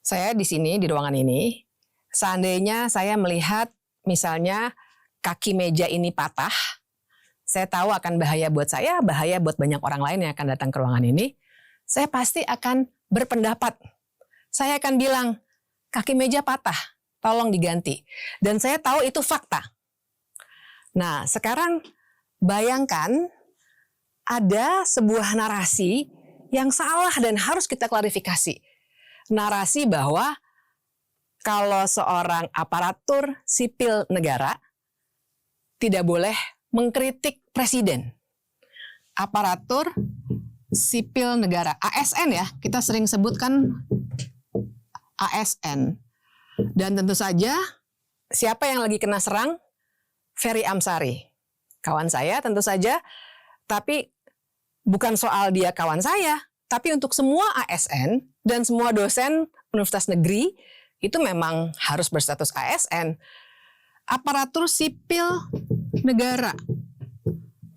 Saya di sini, di ruangan ini, seandainya saya melihat misalnya kaki meja ini patah, saya tahu akan bahaya buat saya, bahaya buat banyak orang lain yang akan datang ke ruangan ini, saya pasti akan berpendapat. Saya akan bilang, kaki meja patah, tolong diganti. Dan saya tahu itu fakta. Nah, sekarang bayangkan ada sebuah narasi yang salah dan harus kita klarifikasi. Narasi bahwa kalau seorang aparatur sipil negara tidak boleh mengkritik presiden. Aparatur sipil negara, ASN ya, kita sering sebutkan ASN. Dan tentu saja siapa yang lagi kena serang? Ferry Amsari, kawan saya tentu saja, tapi bukan soal dia kawan saya, tapi untuk semua ASN dan semua dosen universitas negeri itu memang harus berstatus ASN. Aparatur sipil negara.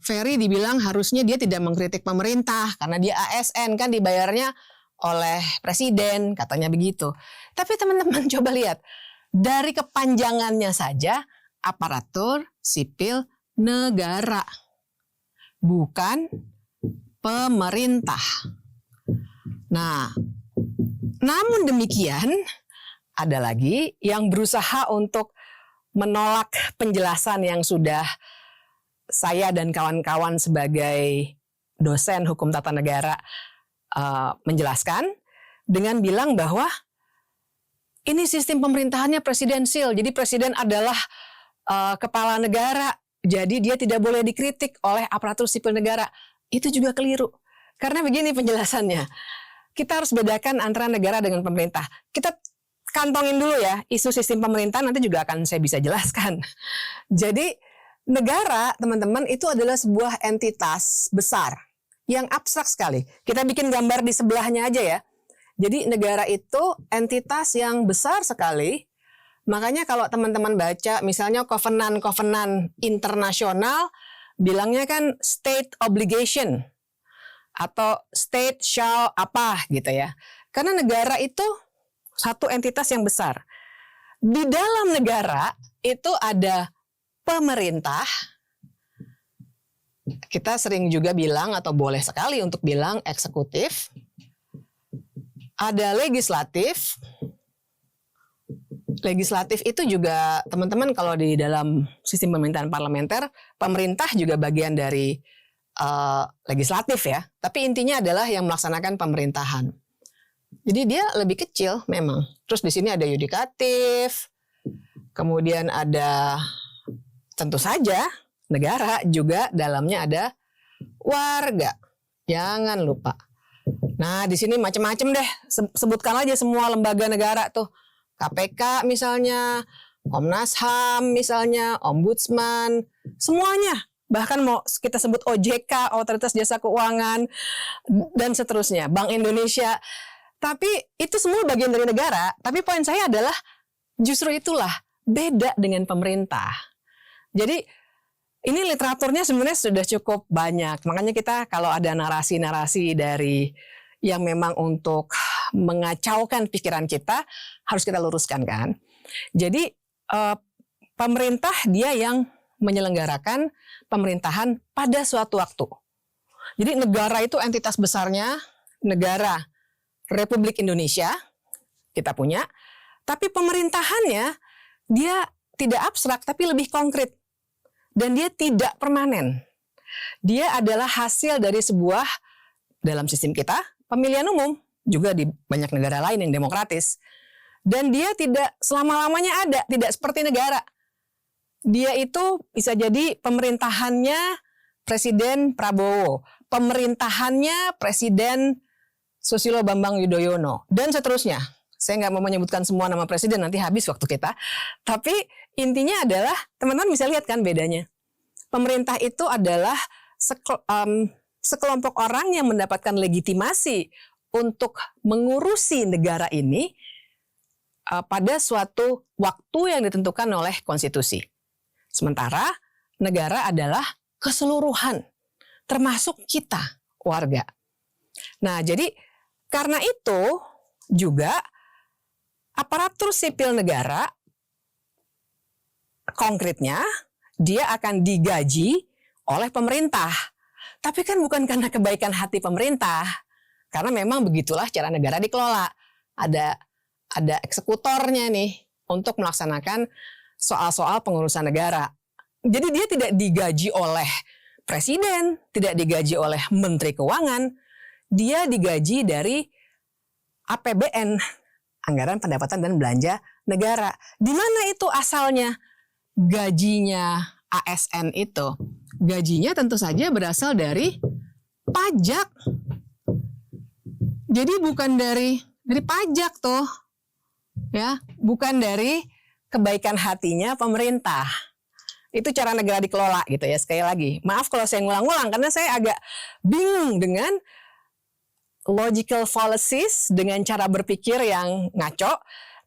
Ferry dibilang harusnya dia tidak mengkritik pemerintah karena dia ASN, kan dibayarnya oleh presiden, katanya begitu. Tapi teman-teman coba lihat, dari kepanjangannya saja aparatur sipil negara, bukan pemerintah. Nah, namun demikian, ada lagi yang berusaha untuk menolak penjelasan yang sudah saya dan kawan-kawan sebagai dosen hukum tata negara menjelaskan dengan bilang bahwa ini sistem pemerintahannya presidensil, jadi presiden adalah kepala negara, jadi dia tidak boleh dikritik oleh aparatur sipil negara. Itu juga keliru. Karena begini penjelasannya. Kita harus bedakan antara negara dengan pemerintah. Kita kantongin dulu ya, isu sistem pemerintahan nanti juga akan saya bisa jelaskan. Jadi negara, teman-teman, itu adalah sebuah entitas besar yang abstrak sekali. Kita bikin gambar di sebelahnya aja ya. Jadi negara itu entitas yang besar sekali. Makanya kalau teman-teman baca misalnya kovenan-kovenan internasional, bilangnya kan state obligation atau state shall apa gitu ya. Karena negara itu satu entitas yang besar. Di dalam negara itu ada pemerintah. Kita sering juga bilang atau boleh sekali untuk bilang eksekutif. Ada legislatif. Legislatif itu juga teman-teman kalau di dalam sistem pemerintahan parlementer, pemerintah juga bagian dari legislatif ya. Tapi intinya adalah yang melaksanakan pemerintahan. Jadi dia lebih kecil memang. Terus di sini ada yudikatif, kemudian ada tentu saja negara, juga dalamnya ada warga. Jangan lupa. Nah di sini macam-macam deh. Sebutkan aja semua lembaga negara tuh. KPK misalnya, Komnas HAM misalnya, Ombudsman, semuanya. Bahkan mau kita sebut OJK, Otoritas Jasa Keuangan, dan seterusnya, Bank Indonesia. Tapi itu semua bagian dari negara. Tapi poin saya adalah justru itulah beda dengan pemerintah. Jadi ini literaturnya sebenarnya sudah cukup banyak. Makanya kita kalau ada narasi-narasi dari yang memang untuk mengacaukan pikiran kita, harus kita luruskan kan. Jadi pemerintah dia yang menyelenggarakan pemerintahan pada suatu waktu. Jadi negara itu entitas besarnya, negara Republik Indonesia, kita punya. Tapi pemerintahannya dia tidak abstrak, tapi lebih konkret. Dan dia tidak permanen. Dia adalah hasil dari sebuah, dalam sistem kita, pemilihan umum. Juga di banyak negara lain yang demokratis. Dan dia tidak selama-lamanya ada, tidak seperti negara. Dia itu bisa jadi pemerintahannya Presiden Prabowo, pemerintahannya Presiden Susilo Bambang Yudhoyono, dan seterusnya. Saya nggak mau menyebutkan semua nama presiden, nanti habis waktu kita. Tapi intinya adalah, teman-teman bisa lihat kan bedanya. Pemerintah itu adalah sekelompok orang yang mendapatkan legitimasi untuk mengurusi negara ini pada suatu waktu yang ditentukan oleh konstitusi. Sementara negara adalah keseluruhan, termasuk kita, warga. Nah, jadi karena itu juga aparatur sipil negara konkretnya dia akan digaji oleh pemerintah. Tapi kan bukan karena kebaikan hati pemerintah. Karena memang begitulah cara negara dikelola. Ada eksekutornya nih untuk melaksanakan soal-soal pengurusan negara. Jadi dia tidak digaji oleh presiden, tidak digaji oleh menteri keuangan. Dia digaji dari APBN, Anggaran Pendapatan dan Belanja Negara. Di mana itu asalnya gajinya ASN itu? Gajinya tentu saja berasal dari pajak. Jadi bukan dari pajak tuh. Ya, bukan dari kebaikan hatinya pemerintah. Itu cara negara dikelola gitu ya. Sekali lagi, maaf kalau saya ngulang-ngulang karena saya agak bingung dengan logical fallacies, dengan cara berpikir yang ngaco,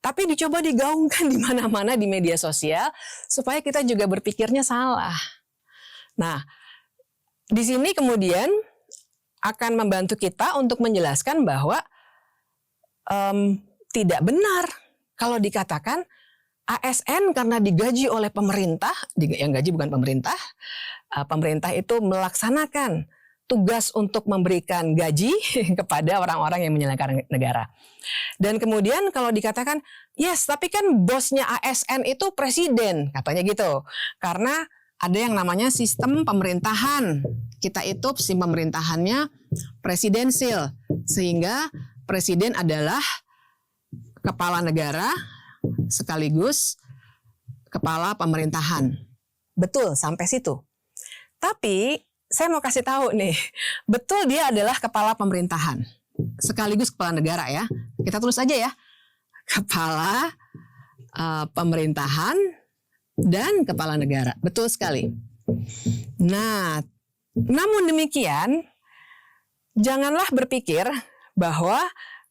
tapi dicoba digaungkan di mana-mana di media sosial supaya kita juga berpikirnya salah. Nah, di sini kemudian akan membantu kita untuk menjelaskan bahwa tidak benar kalau dikatakan ASN karena digaji oleh pemerintah, yang gaji bukan pemerintah, pemerintah itu melaksanakan tugas untuk memberikan gaji kepada orang-orang yang menyelenggarakan negara. Dan kemudian kalau dikatakan, yes, tapi kan bosnya ASN itu presiden, katanya gitu. Karena ada yang namanya sistem pemerintahan. Kita itu sistem pemerintahannya presidensil, sehingga presiden adalah kepala negara sekaligus kepala pemerintahan. Betul, sampai situ. Tapi saya mau kasih tahu nih, betul dia adalah kepala pemerintahan sekaligus kepala negara ya. Kita tulis aja ya, kepala pemerintahan dan kepala negara. Betul sekali. Nah, namun demikian, janganlah berpikir bahwa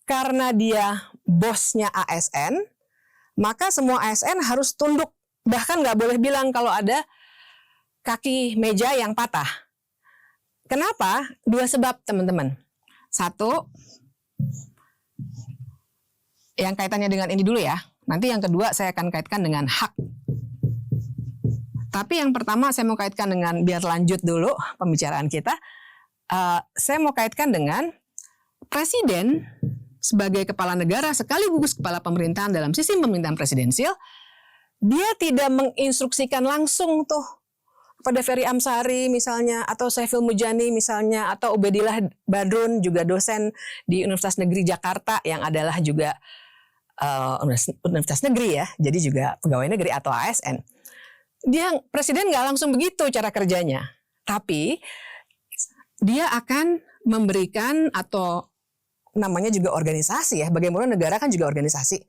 karena dia bosnya ASN, maka semua ASN harus tunduk. Bahkan nggak boleh bilang kalau ada kaki meja yang patah. Kenapa? Dua sebab, teman-teman. Satu, yang kaitannya dengan ini dulu ya. Nanti yang kedua saya akan kaitkan dengan hak. Tapi yang pertama saya mau kaitkan dengan, biar lanjut dulu pembicaraan kita. Saya mau kaitkan dengan presiden sebagai kepala negara sekaligus kepala pemerintahan dalam sistem pemerintahan presidensil. Dia tidak menginstruksikan langsung tuh pada Ferry Amsari misalnya, atau Saiful Mujani misalnya, atau Ubedillah Badrun, juga dosen di Universitas Negeri Jakarta yang adalah juga Universitas Negeri ya, jadi juga pegawai negeri atau ASN. Presiden nggak langsung begitu cara kerjanya, tapi dia akan memberikan, atau namanya juga organisasi ya, bagaimana negara kan juga organisasi,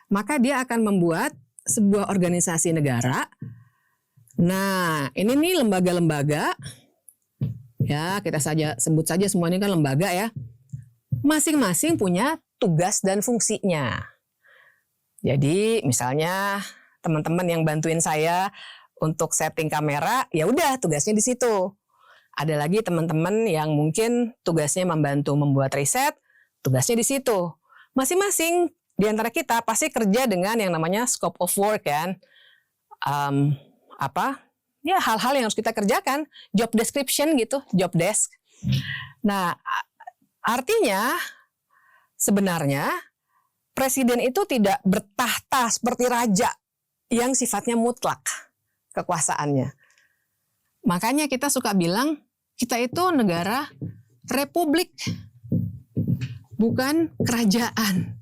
maka dia akan membuat sebuah organisasi negara. Nah, ini nih lembaga-lembaga, ya kita sebut saja semua ini kan lembaga ya, masing-masing punya tugas dan fungsinya. Jadi misalnya teman-teman yang bantuin saya untuk setting kamera, ya udah tugasnya di situ. Ada lagi teman-teman yang mungkin tugasnya membantu membuat riset, tugasnya di situ. Masing-masing di antara kita pasti kerja dengan yang namanya scope of work kan. Ya hal-hal yang harus kita kerjakan, job description gitu, job desk. Nah, artinya sebenarnya presiden itu tidak bertahta seperti raja yang sifatnya mutlak kekuasaannya. Makanya kita suka bilang kita itu negara republik, bukan kerajaan.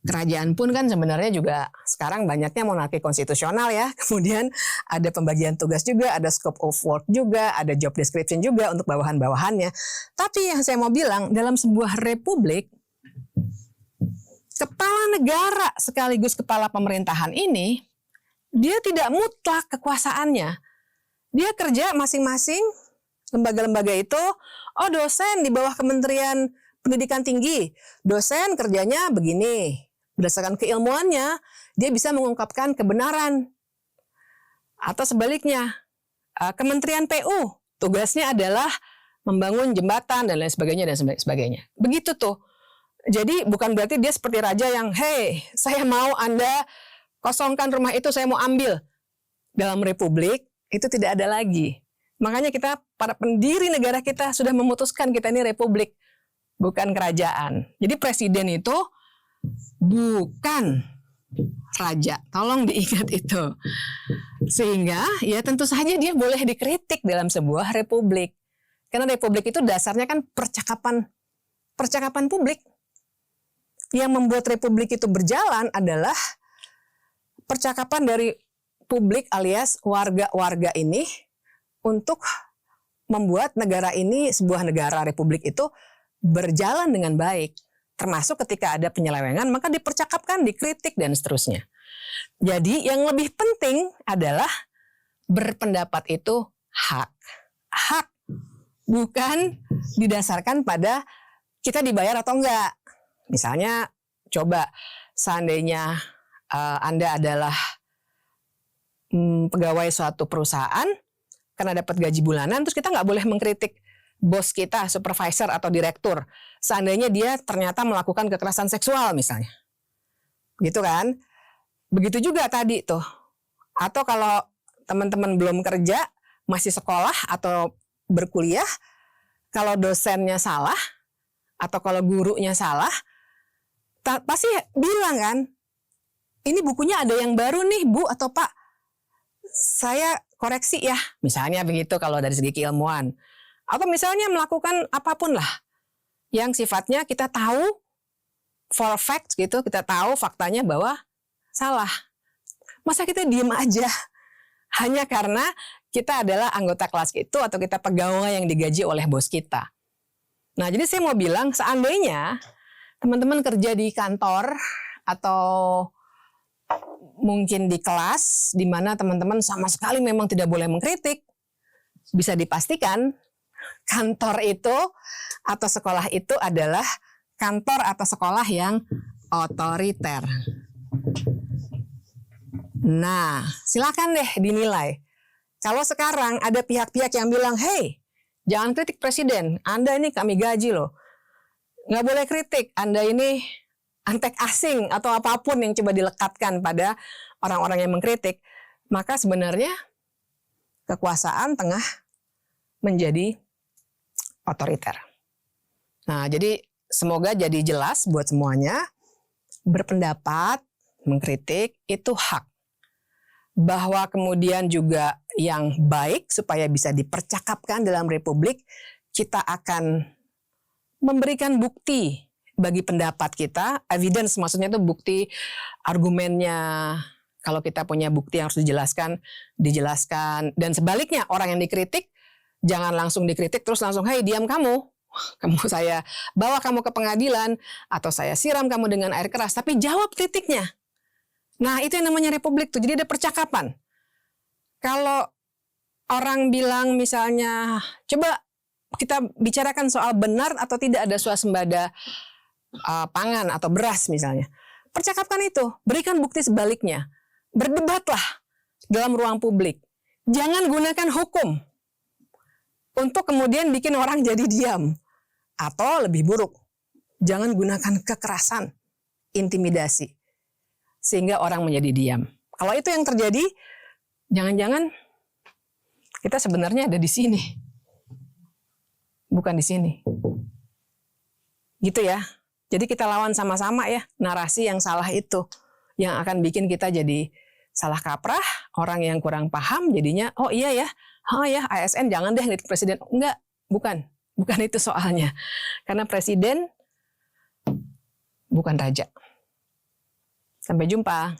Kerajaan pun kan sebenarnya juga sekarang banyaknya monarki konstitusional ya. Kemudian ada pembagian tugas juga, ada scope of work juga, ada job description juga untuk bawahan-bawahannya. Tapi yang saya mau bilang, dalam sebuah republik, kepala negara sekaligus kepala pemerintahan ini, dia tidak mutlak kekuasaannya. Dia kerja masing-masing lembaga-lembaga itu, dosen di bawah Kementerian Pendidikan Tinggi, dosen kerjanya begini. Berdasarkan keilmuannya, dia bisa mengungkapkan kebenaran. Atau sebaliknya, Kementerian PU, tugasnya adalah membangun jembatan dan lain sebagainya dan sebagainya. Begitu tuh. Jadi bukan berarti dia seperti raja yang, hey, saya mau Anda kosongkan rumah itu, saya mau ambil. Dalam republik itu tidak ada lagi. Makanya kita, para pendiri negara kita sudah memutuskan kita ini republik, bukan kerajaan. Jadi presiden itu bukan raja. Tolong diingat itu. Sehingga ya tentu saja dia boleh dikritik dalam sebuah republik. Karena republik itu dasarnya kan percakapan publik. Yang membuat republik itu berjalan adalah percakapan dari publik alias warga-warga ini untuk membuat negara ini, sebuah negara republik itu berjalan dengan baik. Termasuk ketika ada penyelewengan, maka dipercakapkan, dikritik, dan seterusnya. Jadi yang lebih penting adalah berpendapat itu hak. Hak, bukan didasarkan pada kita dibayar atau enggak. Misalnya, coba seandainya Anda adalah pegawai suatu perusahaan, karena dapat gaji bulanan, terus kita nggak boleh mengkritik bos kita, supervisor atau direktur, seandainya dia ternyata melakukan kekerasan seksual misalnya. Gitu kan? Begitu juga tadi tuh. Atau kalau teman-teman belum kerja, masih sekolah atau berkuliah, kalau dosennya salah, atau kalau gurunya salah, pasti bilang kan, ini bukunya ada yang baru nih Bu atau Pak, saya koreksi ya, misalnya begitu kalau dari segi keilmuan. Atau misalnya melakukan apapun lah yang sifatnya kita tahu for fact gitu, kita tahu faktanya bahwa salah. Masa kita diem aja hanya karena kita adalah anggota kelas itu atau kita pegawai yang digaji oleh bos kita. Nah, jadi saya mau bilang seandainya teman-teman kerja di kantor atau mungkin di kelas di mana teman-teman sama sekali memang tidak boleh mengkritik, bisa dipastikan kantor itu atau sekolah itu adalah kantor atau sekolah yang otoriter. Nah, silakan deh dinilai. Kalau sekarang ada pihak-pihak yang bilang, hey, jangan kritik presiden, Anda ini kami gaji loh. Nggak boleh kritik, Anda ini antek asing atau apapun yang coba dilekatkan pada orang-orang yang mengkritik, maka sebenarnya kekuasaan tengah menjadi otoriter. Nah, jadi semoga jadi jelas buat semuanya, berpendapat, mengkritik itu hak. Bahwa kemudian juga yang baik supaya bisa dipercakapkan dalam republik, kita akan memberikan bukti bagi pendapat kita, evidence maksudnya itu bukti, argumennya. Kalau kita punya bukti yang harus dijelaskan. Dan sebaliknya orang yang dikritik, jangan langsung dikritik terus langsung, hey diam kamu saya bawa kamu ke pengadilan, atau saya siram kamu dengan air keras, tapi jawab kritiknya. Nah itu yang namanya republik tuh, jadi ada percakapan. Kalau orang bilang misalnya, coba kita bicarakan soal benar atau tidak ada swasembada pangan atau beras misalnya. Percakapkan itu, berikan bukti sebaliknya. Berdebatlah dalam ruang publik. Jangan gunakan hukum untuk kemudian bikin orang jadi diam. Atau lebih buruk, jangan gunakan kekerasan, intimidasi, sehingga orang menjadi diam. Kalau itu yang terjadi, jangan-jangan kita sebenarnya ada di sini. Bukan di sini. Gitu ya. Jadi kita lawan sama-sama ya narasi yang salah itu, yang akan bikin kita jadi salah kaprah, orang yang kurang paham jadinya, oh iya ya, ASN jangan deh kritik presiden. Enggak, bukan itu soalnya. Karena presiden bukan raja. Sampai jumpa.